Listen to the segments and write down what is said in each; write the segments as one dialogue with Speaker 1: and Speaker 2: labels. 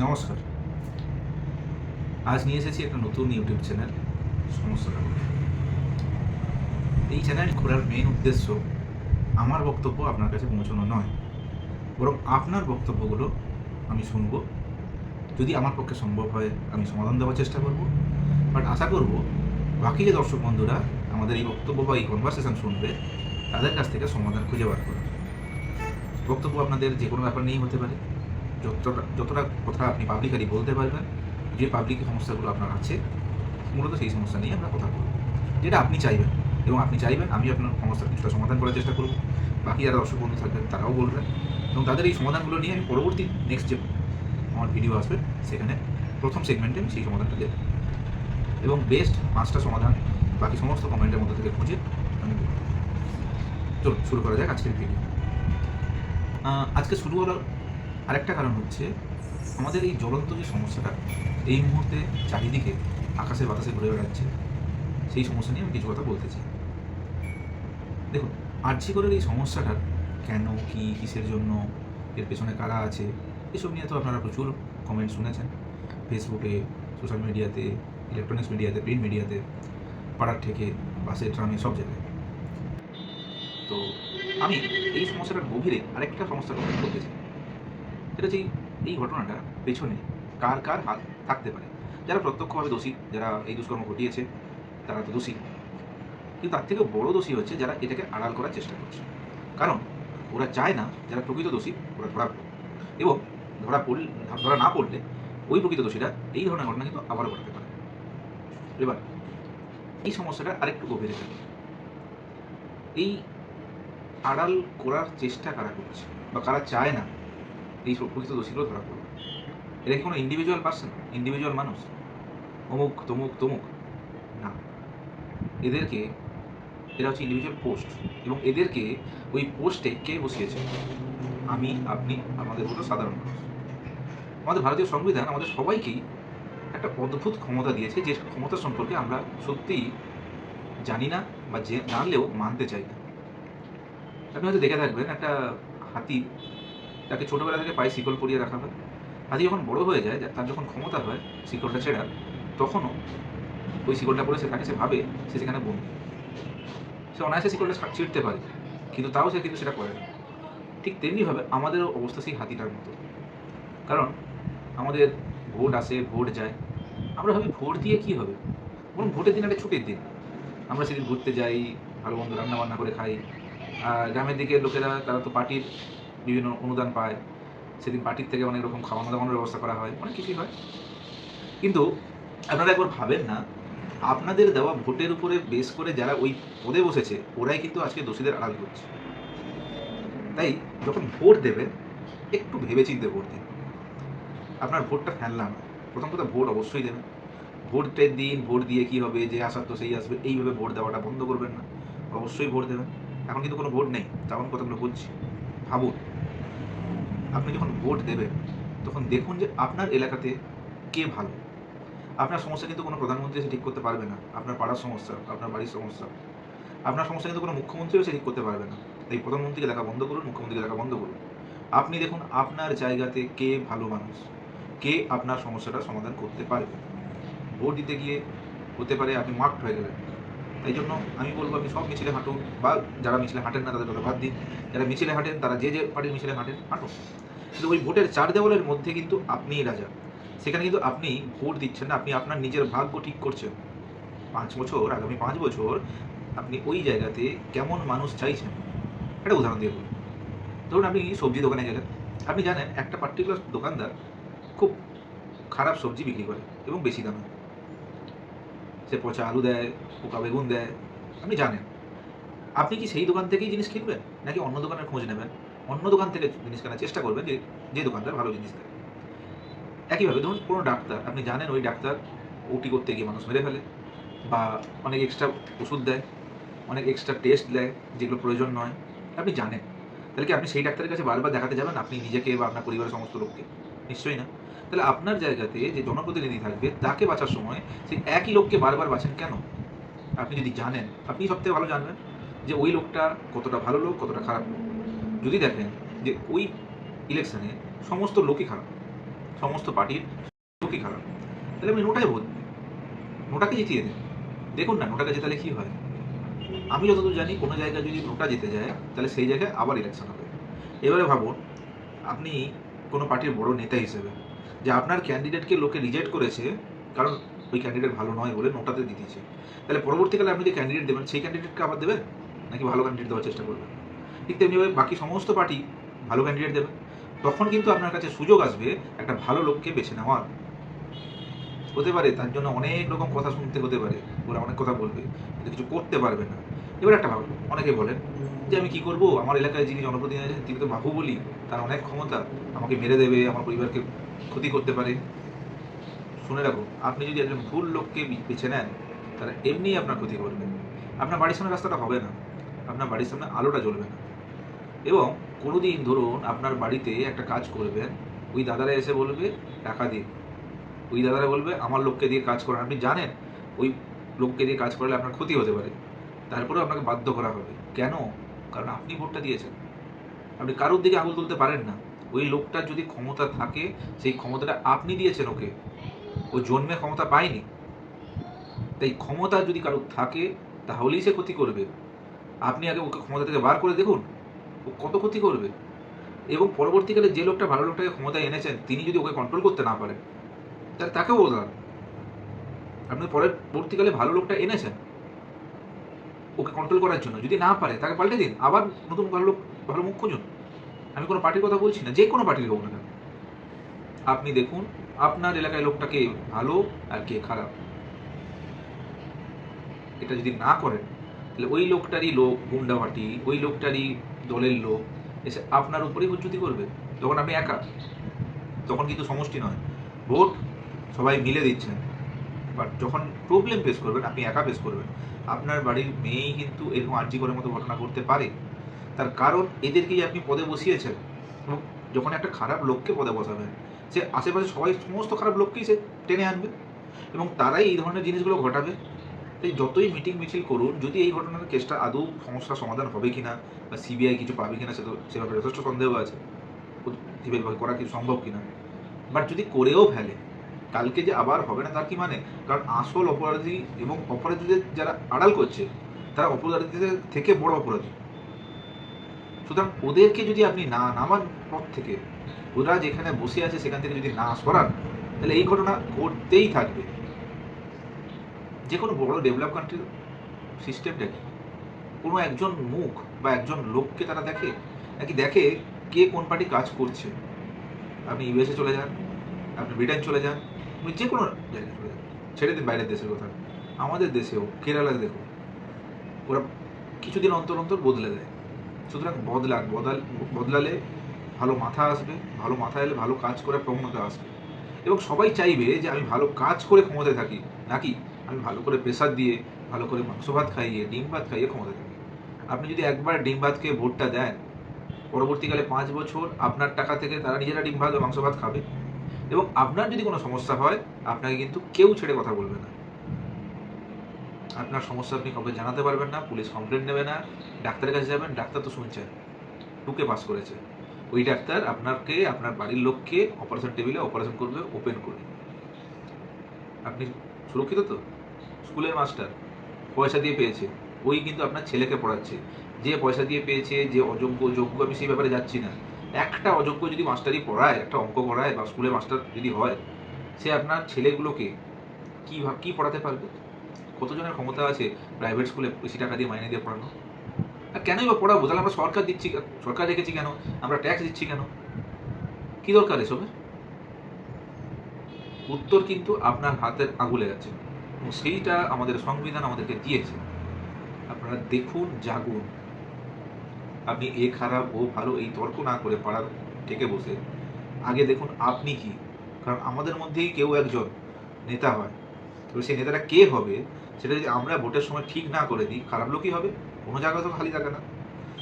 Speaker 1: নমস্কার। আজ নিয়ে এসেছি একটা নতুন ইউটিউব চ্যানেল, সমস্যাটা বলতে। এই চ্যানেল খোলার মেইন উদ্দেশ্য আমার বক্তব্য আপনার কাছে পৌঁছানো নয়, বরং আপনার বক্তব্যগুলো আমি শুনব। যদি আমার পক্ষে সম্ভব হয় আমি সমাধান দেওয়ার চেষ্টা করব। বাট আশা করব বাকি যে দর্শক বন্ধুরা আমাদের এই বক্তব্য বা এই কনভারসেশন শুনবে তাদের কাছ থেকে সমাধান খুঁজে বার করা। বক্তব্য আপনাদের যে কোনো ব্যাপার নিয়েই হতে পারে। যতটা যতটা কথা আপনি পাবলিকালি বলতে পারবেন, যে পাবলিক সমস্যাগুলো আপনার আছে মূলত সেই সমস্যা নিয়ে আমরা কথা বলব, যেটা আপনি চাইবেন। এবং আপনি চাইবেন আমি আপনার সমস্যার কিছুটা সমাধান করার চেষ্টা করব। বাকি যারা দর্শক বন্ধু থাকবেন তারাও বলবেন, এবং তাদের এই সমাধানগুলো নিয়ে আমি পরবর্তী নেক্সট যে আমার ভিডিও আসবে সেখানে প্রথম সেগমেন্টে আমি সেই সমাধানটা দেব, এবং বেস্ট 5টা সমাধান বাকি সমস্ত কমেন্টের মধ্যে থেকে খুঁজে আমি বলব। চলুন শুরু করা যাক আজকের ভিডিও। আজকে শুরু হওয়ার আরেকটা কারণ হচ্ছে আমাদের এই জ্বলন্ত যে সমস্যাটা এই মুহূর্তে চারিদিকে আকাশে বাতাসে ঘুরে বেড়াচ্ছে, সেই সমস্যা নিয়ে আমি কিছু কথা বলতে চাই। দেখুন, আরজি করের এই সমস্যাটার কেন, কী, কিসের জন্য, এর পেছনে কারা আছে, এসব নিয়ে তো আপনারা প্রচুর কমেন্ট শুনেছেন ফেসবুকে, সোশ্যাল মিডিয়াতে, ইলেকট্রনিক্স মিডিয়াতে, প্রিন্ট মিডিয়াতে, পাড়ার থেকে, বাসে, ট্রামে, সব জায়গায়। তো আমি এই সমস্যাটার গভীরে আরেকটা সমস্যার কথা বলতে চাই। সেটা হচ্ছে এই ঘটনাটা পেছনে কার কার হাত থাকতে পারে। যারা প্রত্যক্ষভাবে দোষী, যারা এই দুষ্কর্ম ঘটিয়েছে তারা তো দোষী, কিন্তু তার থেকেও বড় দোষী হচ্ছে যারা এটাকে আড়াল করার চেষ্টা করছে। কারণ ওরা চায় না যারা প্রকৃত দোষী ওরা ধরা পড়ুক, এবং ধরা না পড়লে ওই প্রকৃত দোষীরা এই ধরনের ঘটনা কিন্তু আবারও ঘটাতে পারে। এবার এই সমস্যাটা আরেকটু গভীরে থাকে। এই আড়াল করার চেষ্টা কারা করছে বা কারা চায় না এই প্রকৃত দোষীগুলো ধরা পড়ুক? এরা কি কোনো ইন্ডিভিজুয়াল পার্সন, ইন্ডিভিজুয়াল মানুষ, অমুক তমুক তমুক? না, এদেরকে এরা হচ্ছে ইন্ডিভিজুয়াল পোস্ট, এবং এদেরকে ওই পোস্টে কে বসিয়েছে? আমি, আপনি, আমাদের মতো সাধারণ মানুষ। আমাদের ভারতীয় সংবিধান আমাদের সবাইকেই একটা অদ্ভুত ক্ষমতা দিয়েছে, যে ক্ষমতা সম্পর্কে আমরা সত্যিই জানি না, বা যে জানলেও মানতে চাই না। আপনি হয়তো দেখে থাকবেন একটা হাতি, তাকে ছোটোবেলা থেকে পায়ে শিকল পরিয়ে রাখা হয়। হাতি যখন বড় হয়ে যায়, তার যখন ক্ষমতা হয় শিকলটা ছেঁড়ার, তখনও ওই শিকলটা পরে সে ভাবে সে সেখানে বন্দী। সে অনায়াসে শিকলটা ছিঁড়তে পারে, কিন্তু তাও সে কিন্তু সেটা করে না। ঠিক তেমনিভাবে আমাদেরও অবস্থা সেই হাতিটার মতো। কারণ আমাদের ভোট আসে, ভোট যায়, আমরা ভাবি ভোট দিয়ে কী হবে, বরং ভোটের দিন একটা ছুটির দিন, আমরা সেদিন ঘুরতে যাই, ভালো মন্দ রান্নাবান্না করে খাই। আর গ্রামের দিকের লোকেরা তারা তো পার্টির বিভিন্ন অনুদান পায়, সেদিন পার্টির থেকে অনেক রকম খাওয়ানো দাওয়ানোর ব্যবস্থা করা হয়, অনেক কিছুই হয়। কিন্তু আপনারা একবার ভাবেন না, আপনাদের দেওয়া ভোটের উপরে বেস করে যারা ওই পদে বসেছে ওরাই কিন্তু আজকে দোষীদের আড়াল করছে। তাই যখন ভোট দেবেন একটু ভেবেচিন্তে ভোট দিন। আপনার ভোটটা ফেলনা নয়। প্রথম কথা, ভোট অবশ্যই দেবেন। ভোটের দিন ভোট দিয়ে কী হবে, যে আসার তো সেই আসবে, এইভাবে ভোট দেওয়াটা বন্ধ করবেন না। অবশ্যই ভোট দেবেন। এখন কিন্তু কোনো ভোট নেই, তাও আমি কথাগুলো বলছি। ভাবুন, আপনি যখন ভোট দেবেন তখন দেখুন যে আপনার এলাকাতে কে ভালো। আপনার সমস্যা কিন্তু কোনো প্রধানমন্ত্রী এসে ঠিক করতে পারবে না। আপনার পাড়ার সমস্যা, আপনার বাড়ির সমস্যা, আপনার সমস্যা কিন্তু কোনো মুখ্যমন্ত্রীও এসে ঠিক করতে পারবে না। তাই প্রধানমন্ত্রীকে দেখা বন্ধ করুন, মুখ্যমন্ত্রীকে দেখা বন্ধ করুন। আপনি দেখুন আপনার জায়গাতে কে ভালো মানুষ, কে আপনার সমস্যাটা সমাধান করতে পারবে। ভোট দিতে গিয়ে হতে পারে আপনি মার্কড হয়ে গেলেন। তাই জন্য আমি বলবো আপনি সব মিছিলে হাঁটুন, বা যারা মিছিলে হাঁটেন না তাদের কথা বাদ দিন। যারা মিছিলে হাঁটেন তারা যে পার্টির মিছিলে হাঁটেন, হাঁটুন। কিন্তু ওই ভোটের 4 দেওয়ালের মধ্যে কিন্তু আপনিই রাজা। সেখানে কিন্তু আপনি ভোট দিচ্ছেন না, আপনি আপনার নিজের ভাগ্য ঠিক করছেন। 5 বছর, আগামী 5 বছর আপনি ওই জায়গাতে কেমন মানুষ চাইছেন, একটা উদাহরণ দিয়ে বলুন। ধরুন আপনি সবজি দোকানে গেলেন, আপনি জানেন একটা পার্টিকুলার দোকানদার খুব খারাপ সবজি বিক্রি করে এবং বেশি দামে। সে পচা আলু দেয়, পোকা বেগুন দেয়, আপনি জানেন। আপনি কি সেই দোকান থেকেই জিনিস কিনবেন, নাকি অন্য দোকানের খোঁজ নেবেন? অন্য দোকান থেকে জিনিস কেনার চেষ্টা করবেন, যে দোকানদার ভালো জিনিস দেয়। একইভাবে ধরুন কোনো ডাক্তার, আপনি জানেন ওই ডাক্তার ওটি করতে গিয়ে মানুষ মেরে ফেলে, বা অনেক এক্সট্রা ওষুধ দেয়, অনেক এক্সট্রা টেস্ট দেয় যেগুলো প্রয়োজন নয়, আপনি জানেন। তাহলে কি আপনি সেই ডাক্তারের কাছে বারবার দেখাতে যাবেন আপনি নিজেকে বা আপনার পরিবারের সমস্ত লোককে? নিশ্চয়ই না। তাহলে আপনার জায়গাতে যে জনপ্রতিনিধি থাকবে তাকে বাঁচার সময় সেই একই লোককে বারবার বাঁচেন কেন? আপনি যদি জানেন, আপনি সবথেকে ভালো জানবেন যে ওই লোকটা কতটা ভালো লোক, কতটা খারাপ লোক। যদি দেখেন যে ওই ইলেকশনে সমস্ত লোকই খারাপ, সমস্ত পার্টির লোকই খারাপ, তাহলে আপনি নোটায় ভোট, নোটাকে জিতিয়ে দিন, দেখুন না নোটাকে জেতালে কী হয়। আমি যতদূর জানি কোনো জায়গায় যদি নোটা জিতে যায় তাহলে সেই জায়গায় আবার ইলেকশন হবে। এবারে ভাবুন আপনি কোনো পার্টির বড় নেতা হিসেবে যে আপনার ক্যান্ডিডেটকে লোকে রিজেক্ট করেছে কারণ ওই ক্যান্ডিডেট ভালো নয় বলে নোটাতে দিয়ে দিয়েছে, তাহলে পরবর্তীকালে আপনি যে ক্যান্ডিডেট দেবেন সেই ক্যান্ডিডেটকে আবার দেবেন নাকি ভালো ক্যান্ডিডেট দেওয়ার চেষ্টা করবেন? ঠিক তেমনিভাবে বাকি সমস্ত পার্টি ভালো ক্যান্ডিডেট দেবে, তখন কিন্তু আপনার কাছে সুযোগ আসবে একটা ভালো লোককে বেছে নেওয়ার। হতে পারে তার জন্য অনেক রকম কথা শুনতে হতে পারে, ওরা অনেক কথা বলবে কিন্তু কিছু করতে পারবে না। এবার একটা ভাবো, অনেকে বলেন যে আমি কি করব, আমার এলাকায় যিনি জনপ্রতিনিধি আছেন তিনি তো বাহুবলী, তার অনেক ক্ষমতা, আমাকে মেরে দেবে, আমার পরিবারকে ক্ষতি করতে পারে। শুনে রাখুন, আপনি যদি একজন ভুল লোককে বেছে নেন তাহলে এমনিই আপনার ক্ষতি করবে। আপনার বাড়ির সামনে রাস্তাটা হবে না, আপনার বাড়ির সামনে আলোটা জ্বলবে না। এবং কোনোদিন ধরুন আপনার বাড়িতে একটা কাজ করবেন, ওই দাদারা এসে বলবে টাকা দিন, ওই দাদারা বলবে আমার লোককে দিয়ে কাজ করান, আপনি জানেন ওই লোককে দিয়ে কাজ করলে আপনার ক্ষতি হতে পারে, তারপরেও আপনাকে বাধ্য করা হবে। কেন? কারণ আপনি ভোটটা দিয়েছেন। আপনি কারোর দিকে আঙুল তুলতে পারেন না। ওই লোকটার যদি ক্ষমতা থাকে সেই ক্ষমতাটা আপনি দিয়েছেন ওকে, ও জন্মে ক্ষমতা পায়নি। তাই ক্ষমতা যদি কারোর থাকে তাহলেই সে ক্ষতি করবে। আপনি আগে ওকে ক্ষমতা থেকে বার করে দেখুন ও কত ক্ষতি করবে। এবং পরবর্তীকালে যে লোকটা ভালো লোকটাকে ক্ষমতায় এনেছেন তিনি যদি ওকে কন্ট্রোল করতে না পারেন তাহলে তাকেও বদলান। আপনি পরবর্তীকালে ভালো লোকটা এনেছেন ওকে কন্ট্রোল করার জন্য, যদি না পারে তাকে পাল্টে দিন, আবার নতুন ভালো লোক, ভালো মুখ খুঁজুন। আমি কোনো পার্টির কথা বলছি না, যে কোনো পার্টির হোক না কেন। আপনি দেখুন আপনার এলাকায় লোকটা কে ভালো আর কে খারাপ। এটা যদি না করেন তাহলে ওই লোকটারই লোক গুন্ডাপার্টি, ওই লোকটারই দলের লোক এসে আপনার উপরেই হুজ্জুতি করবে। যখন আপনি একা, তখন কিন্তু সমষ্টি নয়, ভোট সবাই মিলে দিচ্ছেন, বাট যখন প্রবলেম ফেস করবেন আপনি একা ফেস করবেন। আপনার বাড়ির মেয়েই কিন্তু এরকম আর্জি করার মতো ঘটনা করতে পারে, তার কারণ এদেরকেই আপনি পদে বসিয়েছেন। এবং যখন একটা খারাপ লোককে পদে বসাবেন সে আশেপাশে সবাই সমস্ত খারাপ লোককেই সে টেনে আনবে এবং তারাই এই ধরনের জিনিসগুলো ঘটাবে। তাই যতই মিটিং মিছিল করুন, যদি এই ঘটনার কেসটা আদৌ সমস্যার সমাধান হবে কিনা বা সিবিআই কিছু পাবে কিনা সে তো সে ব্যাপারে যথেষ্ট সন্দেহ আছে, সিবিআই করা কিছু সম্ভব কিনা। বাট যদি করেও ফেলে কালকে যে আবার হবে না তার কি মানে? কারণ আসল অপরাধী এবং অপরাধীদের যারা আড়াল করছে তারা অপরাধীদের থেকে বড় অপরাধী। সুতরাং ওদেরকে যদি আপনি না নামান পথ থেকে, ওরা যেখানে বসে আছে সেখান থেকে যদি না সরান তাহলে এই ঘটনা ঘটতেই থাকবে। যে কোনো বড় ডেভেলপ কান্ট্রির সিস্টেমটা কি? কোনো একজন মুখ বা একজন লোককে তারা দেখে নাকি দেখে কে কোন পার্টি কাজ করছে? আপনি ইউএসএ চলে যান, আপনি ব্রিটেন চলে যান, আপনি যে কোনো জায়গায় চলে যান, ছেড়ে দিন বাইরের দেশের কথা, আমাদের দেশেও কেরালায় দেখুন ওরা কিছুদিন অন্তর অন্তর বদলে দেয়। সুতরাং বদলালে ভালো মাথা আসবে, ভালো মাথা এলে ভালো কাজ করে প্রবণতা আসবে এবং সবাই চাইবে যে আমি ভালো কাজ করে ক্ষমতায় থাকি, নাকি আমি ভালো করে প্রেসার দিয়ে, ভালো করে মাংস ভাত খাইয়ে, ডিম ভাত খাইয়ে ক্ষমতায় থাকি। আপনি যদি একবার ডিম ভাত খেয়ে ভোটটা দেন, পরবর্তীকালে 5 বছর আপনার টাকা থেকে তারা নিজেরা ডিম ভাত বা মাংস ভাত খাবে এবং আপনার যদি কোনো সমস্যা হয় আপনাকে কিন্তু কেউ ছেড়ে কথা বলবে না। আপনার সমস্যা আপনি কাউকে জানাতে পারবেন না, পুলিশ কমপ্লেন নেবে না, ডাক্তারের কাছে যাবেন, ডাক্তার তো শুনছেন টুকে পাস করেছে, ওই ডাক্তার আপনাকে আপনার বাড়ির লোককে অপারেশন টেবিলে অপারেশন করবে ওপেন করে। আপনি সুরক্ষিত তো? স্কুলের মাস্টার পয়সা দিয়ে পেয়েছে, ওই কিন্তু আপনার ছেলেকে পড়াচ্ছে। যে পয়সা দিয়ে পেয়েছে, যে অযোগ্য যোগ্য আমি সেই ব্যাপারে যাচ্ছি না, একটা অযোগ্য যদি মাস্টারই পড়ায়, একটা অঙ্ক পড়ায় বা স্কুলের মাস্টার যদি হয়, সে আপনার ছেলেগুলোকে কী পড়াতে পারবে? কতজনের ক্ষমতা আছে প্রাইভেট স্কুলে বেশি টাকা দিয়ে মাইনে দিয়ে পড়ানো? আর কেনই বা পড়াবো? তাহলে আমরা সরকার দিচ্ছি, সরকার রেখেছি কেন? আমরা ট্যাক্স দিচ্ছি কেন? কী দরকার এসবের? উত্তর কিন্তু আপনার হাতের আঙুলে আছে এবং সেইটা আমাদের সংবিধান আমাদেরকে দিয়েছে। আপনারা দেখুন, জাগুন। আপনি এ খারাপ ও ভালো এই তর্ক না করে পাড়ার থেকে বসে আগে দেখুন আপনি কি। কারণ আমাদের মধ্যেই কেউ একজন নেতা হয়, তবে সেই নেতাটা কে হবে সেটা যদি আমরা ভোটের সময় ঠিক না করে দিই, খারাপ লোকই হবে, কোনো জায়গা তো খালি থাকে না।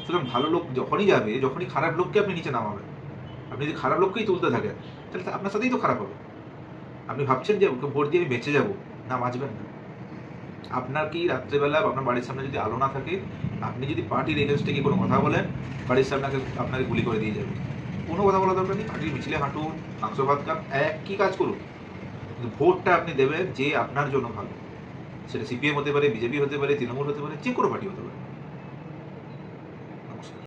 Speaker 1: সুতরাং ভালো লোক যখনই যাবে, যখনই খারাপ লোককে আপনি নিচে নামাবেন, আপনি যদি খারাপ লোককেই তুলতে থাকেন তাহলে আপনার সাথেই তো খারাপ হবে। আপনি ভাবছেন যে ওকে ভোট দিয়ে আমি বেঁচে যাবো, না, বাঁচবেন না। আপনার কি রাত্রেবেলা আপনার বাড়ির সামনে যদি আলো না থাকে, আপনি যদি পার্টির এগেনস্টে গিয়ে কোনো কথা বলেন, বাড়ির সামনে আপনাকে গুলি করে দিয়ে যাবে। কোনো কথা বলা দরকার নেই। পার্টির মিছিলে হাঁটুন, মাংস ভাত খান, একই কাজ করুন। কিন্তু ভোটটা আপনি দেবেন যে আপনার জন্য ভালো। সেটা সিপিএম হতে পারে, বিজেপি হতে পারে, তৃণমূল হতে পারে, যে কোনো পার্টি হতে পারে। নমস্কার।